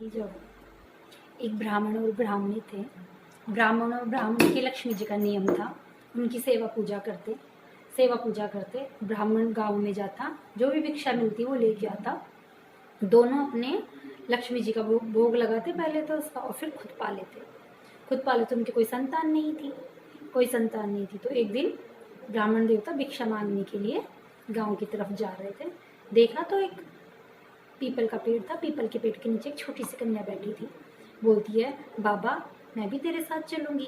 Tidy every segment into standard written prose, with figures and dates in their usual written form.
कि जब एक ब्राह्मण और ब्राह्मणी थे, ब्राह्मण और ब्राह्मणी के लक्ष्मी जी का नियम था, उनकी सेवा पूजा करते ब्राह्मण गांव में जाता, जो भी भिक्षा मिलती वो लेके आता, दोनों अपने लक्ष्मी जी का भोग लगाते पहले तो उसका, और फिर खुद पाले तो उनकी कोई संतान नहीं थी। तो एक दिन ब्राह्मण देवता भिक्षा मांगने के लिए गांव की तरफ जा रहे थे। देखा तो एक पीपल का पेड़ था, पीपल के पेड़ के नीचे एक छोटी सी कन्या बैठी थी। बोलती है, बाबा मैं भी तेरे साथ चलूंगी।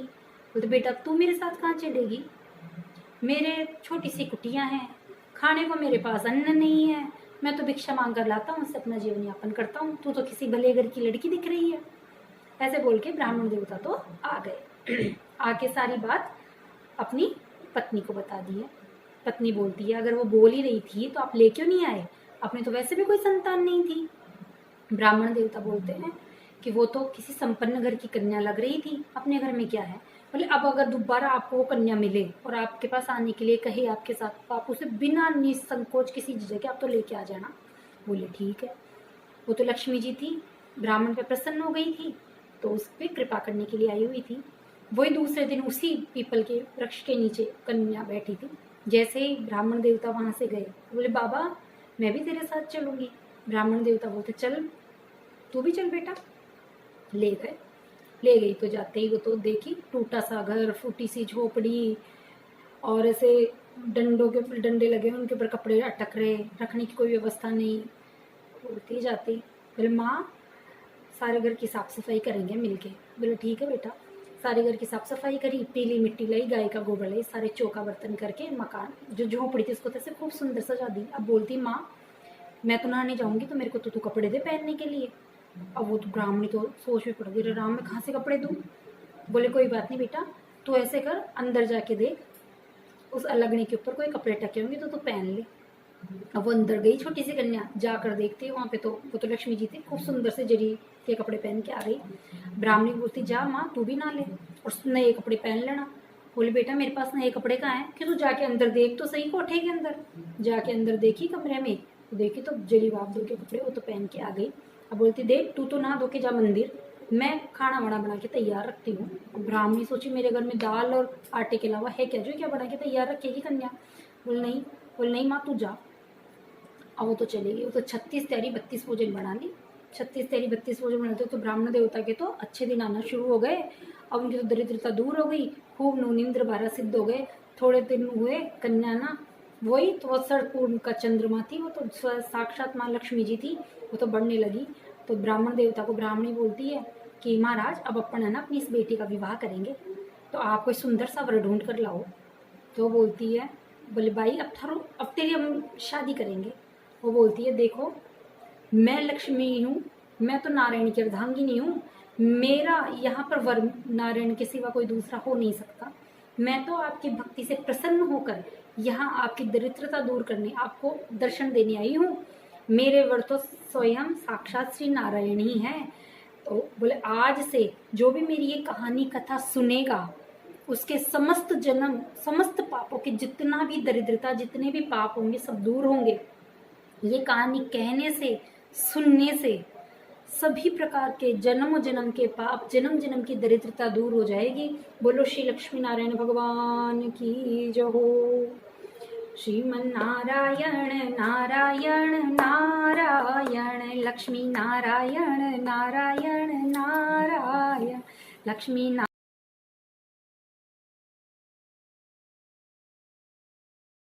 बोलते, बेटा तू मेरे साथ कहाँ चलेगी, मेरे छोटी सी कुटिया हैं, खाने को मेरे पास अन्न नहीं है, मैं तो भिक्षा मांग कर लाता हूँ, उससे अपना जीवन यापन करता हूँ, तू तो किसी भले घर की लड़की दिख रही है। ऐसे बोल के ब्राह्मण देवता तो आ गए। आके सारी बात अपनी पत्नी को बता दी है। पत्नी बोलती है, अगर वो बोल ही रही थी तो आप ले क्यों नहीं आए, अपने तो वैसे भी कोई संतान नहीं थी। ब्राह्मण देवता बोलते हैं कि वो तो किसी संपन्न घर की कन्या लग रही थी, अपने घर में क्या है। बोले, अब अगर दोबारा आपको वो कन्या मिले और आपके पास आने के लिए कहे आपके साथ, तो आप उसे बिना निसंकोच किसी चीज़ के आप तो लेके आ जाना। बोले ठीक है। वो तो लक्ष्मी जी थी, ब्राह्मण पे प्रसन्न हो गई थी, तो उस पर कृपा करने के लिए आई हुई थी। वही दूसरे दिन उसी पीपल के वृक्ष के नीचे कन्या बैठी थी। जैसे ही ब्राह्मण देवता वहां से गए, बोले, बाबा मैं भी तेरे साथ चलूंगी। ब्राह्मण देवता बोलते, चल तू भी चल बेटा। ले गई तो जाते ही वो तो देखी टूटा सा घर, फूटी सी झोपड़ी, और ऐसे डंडे लगे, उनके ऊपर कपड़े अटक रहे, रखने की कोई व्यवस्था नहीं। बोलती जाती, बोले माँ सारे घर की साफ सफाई करेंगे मिलके। बोले ठीक है बेटा। सारे घर की साफ सफाई करी, पीली मिट्टी लाई, गाय का गोबर लाई, सारे चौका बर्तन करके मकान जो झोपड़ी थी उसको तैसे खूब सुंदर सजा दी। अब बोलती, माँ मैं तो नहाने जाऊंगी तो मेरे को तो तू कपड़े दे पहनने के लिए। अब वो तो ब्राह्मणी तो सोच में पड़ गई, राम मैं कहाँ से कपड़े दूँ। बोले कोई बात नहीं बेटा, तू ऐसे कर, अंदर जाके देख, उस अलगनी के ऊपर कोई कपड़े टके होंगे तो तू पहन ले। अब वो अंदर गई छोटी सी कन्या, जाकर देखती वहां पे तो वो तो लक्ष्मी जी थी, खूब सुंदर से जरी के कपड़े पहन के आ गई। ब्राह्मणी बोलती, जा माँ तू भी ना ले और नए कपड़े पहन लेना। बोले बेटा मेरे पास नए कपड़े कहाँ हैं, कि तू जाके अंदर देख तो सही कोठे के अंदर। जाके अंदर देखी कमरे में, तो देखी तो जरी बाप दो के कपड़े वो तो पहन के आ गई। अब बोलती, देख तू तो नहा धो के जा मंदिर, मैं खाना वाना बना के तैयार रखती हूँ। ब्राह्मणी सोची मेरे घर में दाल और आटे के अलावा है क्या जो क्या बना के तैयार रखेगी कन्या। बोले नहीं माँ तू जा। अब वो तो चली गई। वो तो 36 तैयारी 32 भोजन बना ली। 36 तैयारी 32 भोजन बनाते तो ब्राह्मण देवता के तो अच्छे दिन आना शुरू हो गए। अब उनकी तो दरिद्रता दूर हो गई, खूब नुनिंद्र बारह सिद्ध हो गए। थोड़े दिन हुए, कन्या ना वही तो पूर्ण का चंद्रमा थी, वो तो साक्षात माँ लक्ष्मी जी थी, वो तो बढ़ने लगी। तो ब्राह्मण देवता को ब्राह्मणी बोलती है कि महाराज अब अपन है ना अपनी इस बेटी का विवाह करेंगे, तो आप कोई सुंदर सा वर ढूंढ कर लाओ। तो बोलती है, बोले भाई अब तेरी हम शादी करेंगे। वो बोलती है, देखो मैं लक्ष्मी हूँ, मैं तो नारायण की अर्धांगिनी हूँ, मेरा यहाँ पर वर नारायण के सिवा कोई दूसरा हो नहीं सकता। मैं तो आपकी भक्ति से प्रसन्न होकर यहाँ आपकी दरिद्रता दूर करने, आपको दर्शन देने आई हूँ। मेरे वर तो स्वयं साक्षात श्री नारायण ही हैं। तो बोले आज से जो भी मेरी ये कहानी कथा सुनेगा, उसके समस्त जन्म समस्त पापों के जितना भी दरिद्रता जितने भी पाप होंगे सब दूर होंगे। ये कहानी कहने से सुनने से सभी प्रकार के जन्म जन्म के पाप, जन्म जन्म की दरिद्रता दूर हो जाएगी। बोलो श्री लक्ष्मी नारायण भगवान की जय हो। श्रीमन नारायण नारायण नारायण, लक्ष्मी नारायण नारायण नारायण, लक्ष्मी